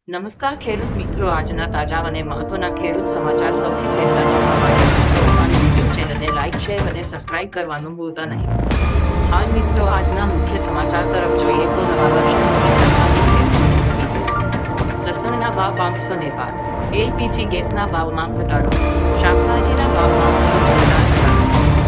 નમસ્કાર ખેડૂત મિત્રો, આજના તાજા અને મહત્વના ખેડૂત સમાચાર સૌથી પહેલા જાણવા માટે અમારી YouTube ચેનલને લાઈક, શેર અને સબસ્ક્રાઇબ કરવાનું ભૂલતા નહીં. હાલ મિત્રો, આજના મુખ્ય સમાચાર તરફ જોઈએ તો નવા વર્ષની લસણના ભાવ 500 ને પાર, એલપીજી ગેસના ભાવમાં ઘટાડો, શાકભાજીના ભાવમાં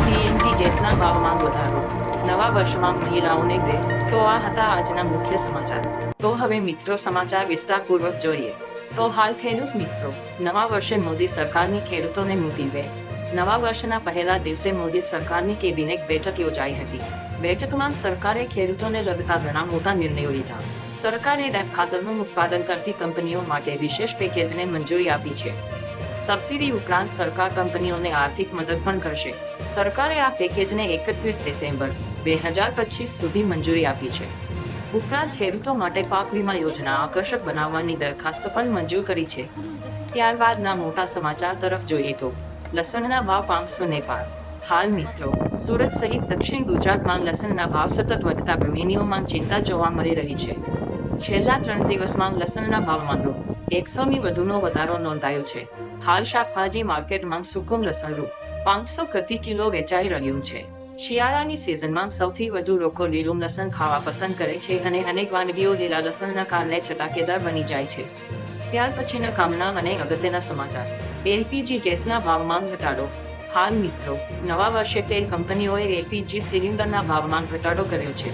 સીએનજી ગેસના ભાવમાં વધારો, નવા વર્ષમાં મહિલાઓને ભેટ. તો આ હતા આજના મુખ્ય સમાચાર. તો હવે મિત્રો સમાચાર વિસ્તારપૂર્વક જોઈએ. તો હાલ ખેડૂત મિત્રો, નવા વર્ષે મોદી સરકારની ખેડૂતોને મોટી ભેટ. નવા વર્ષના પહેલા દિવસે મોદી સરકારની કેબિનેટ બેઠક યોજાઈ હતી. બેઠકમાં સરકારે ખેડૂતોને લગતા ઘણા મોટા નિર્ણયો લીધા. સરકારે ડેપ ખાતરનું ઉત્પાદન કરતી કંપનીઓ માટે વિશેષ પેકેજને મંજૂરી આપી છે. સબસિડી ઉપરાંત સરકાર કંપનીઓને આર્થિક મદદ પણ કરશે. સરકારે આ પેકેજને 31 ડિસેમ્બર 2025 સુધી મંજૂરી આપી છે. ઉપરાંત ખેડૂતો માટે પાક વીમા યોજના આકર્ષક બનાવવાની દરખાસ્ત પણ મંજૂર કરી છે. ત્યારબાદના મોટા સમાચાર તરફ જોઈએ તો લસણના ભાવ 500 ને પાર. હાલ મિત્રો, સુરત સહિત દક્ષિણ ગુજરાતમાં લસણના ભાવ સતત વધતા ગૃહિણીઓમાં ચિંતા જોવા મળી રહી છે. છેલ્લા 3 દિવસમાં લસણના ભાવમાં ₹100ની વધુનો વધારો નોંધાયો છે. હાલ શાકભાજી માર્કેટમાં સૂકું લસણ ₹500 પ્રતિ કિલો વેચાઈ રહ્યું છે. શિયાળાની સિઝનમાં સૌથી વધુ લોકો લીલું લસણ ખાવા પસંદ કરે છે અને અનેક વાનગીઓ લીલા લસણના કારણે ચટાકેદાર બની જાય છે. ત્યાર પછીના કામના અને અગત્યના સમાચાર. એલપીજી ગેસના ભાવમાં ઘટાડો. હાલ મિત્રો, નવા વર્ષે તેલ કંપનીઓએ એલપીજી સિલિન્ડરના ભાવમાં ઘટાડો કર્યો છે.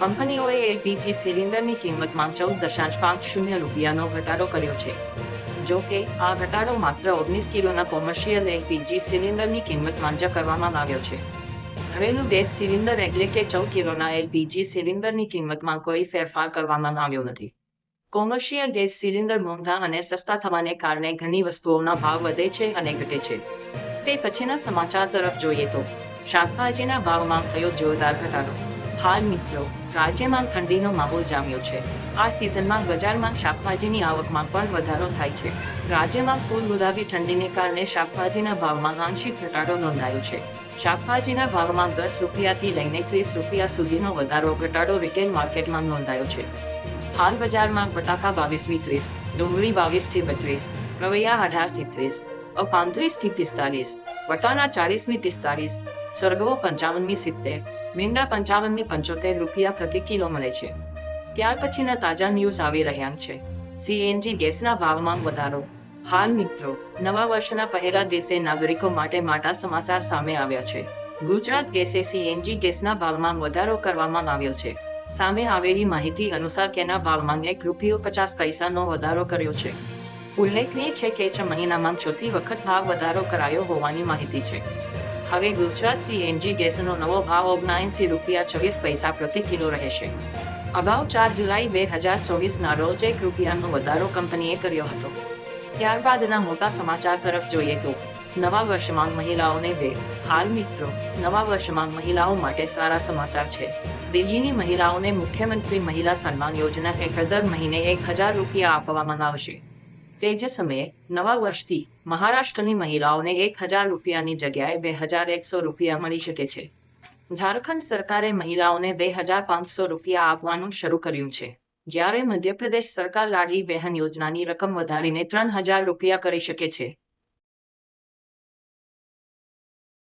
કંપનીઓએ એલપીજી સિલિન્ડરની કિંમતમાં ₹14.50 ઘટાડો કર્યો છે. જો કે આ ઘટાડો માત્ર 19 કિલોના કોમર્શિયલ એલપીજી સિલિન્ડરની કિંમતમાં જ કરવામાં આવ્યો છે. ઘરેલું ગેસ સિલિન્ડર એટલે કે 14 કિલોના એલપીજી સિલિન્ડરની કિંમતમાં કોઈ ફેરફાર કરવામાં આવ્યો નથી. કોમર્શિયલ ગેસ સિલિન્ડર મોંઘા અને સસ્તા થવાને કારણે ઘણી વસ્તુઓના ભાવ વધે છે અને ઘટે છે. તે પછીના સમાચાર તરફ જોઈએ તો શાકભાજીના ભાવમાં થયો જોરદાર ઘટાડો. હાલ મિત્રો, રાજ્યમાં ઠંડીનો માહોલ જામ્યો છે. આ સિઝનમાં બજારમાં શાકભાજીની આવકમાં પણ વધારો થાય છે. રાજ્યમાં ફૂલ ગુલાબી ઠંડીને કારણે શાકભાજીના ભાવમાં આંશિક ઘટાડો નોંધાયો છે. શાકભાજીના ભાવમાં ₹10થી લઈને ₹30 સુધીનો વધારો ઘટાડો રિટેલ માર્કેટમાં નોંધાયો છે. હાલ બજારમાં બટાકા 22.30, ડુંગળી 22.32, રવૈયા 18.30, 35.45, વટાણા 40.45, સરગવો 55.70, મીંડા 55.75 પ્રતિ કિલો મળે છે. ત્યાર પછીના તાજા ન્યૂઝ આવી રહ્યા છે. સીએનજી ગેસના ભાવમાં વધારો. હાલ મિત્રો, નવા વર્ષના પહેલા દિવસે નાગરિકો માટે મોટા સમાચાર સામે આવ્યા છે. ગુજરાત ગેસે સીએનજી ગેસના ભાવમાં વધારો કરવામાં આવ્યો છે. સામે આવેલી માહિતી અનુસાર કેના ભાવમાં ₹1.50નો વધારો કર્યો છે. ઉલ્લેખનીય છે કે 6 મહિનામાં ચોથી વખત ભાવ વધારો કરાયો હોવાની માહિતી છે. હવે ગુજરાત સીએનજી ગેસનો નવો ભાવ ₹79.26 પ્રતિ કિલો રહેશે. અગાઉ 4 જુલાઈ 2024ના રોજ ₹1નો વધારો કંપનીએ કર્યો હતો. ત્યારબાદના મોટા સમાચાર તરફ જોઈએ તો નવા વર્ષમાં મહિલાઓને ભેટ. હાલ મિત્રો, નવા વર્ષમાં મહિલાઓ માટે સારા સમાચાર છે. દિલ્હીની મહિલાઓને મુખ્યમંત્રી મહિલા સન્માન યોજના હેઠળ દર મહિને ₹1000 આપવામાં આવશે. તે જ સમયે નવા વર્ષથી મહારાષ્ટ્રની મહિલાઓને ₹1000ની જગ્યાએ ₹2100 મળી શકે છે. ઝારખંડ સરકારે મહિલાઓને ₹2500 આપવાનું શરૂ કર્યું છે. જ્યારે મધ્યપ્રદેશ સરકાર લાડલી બહેન યોજનાની રકમ વધારીને ₹3000 કરી શકે છે.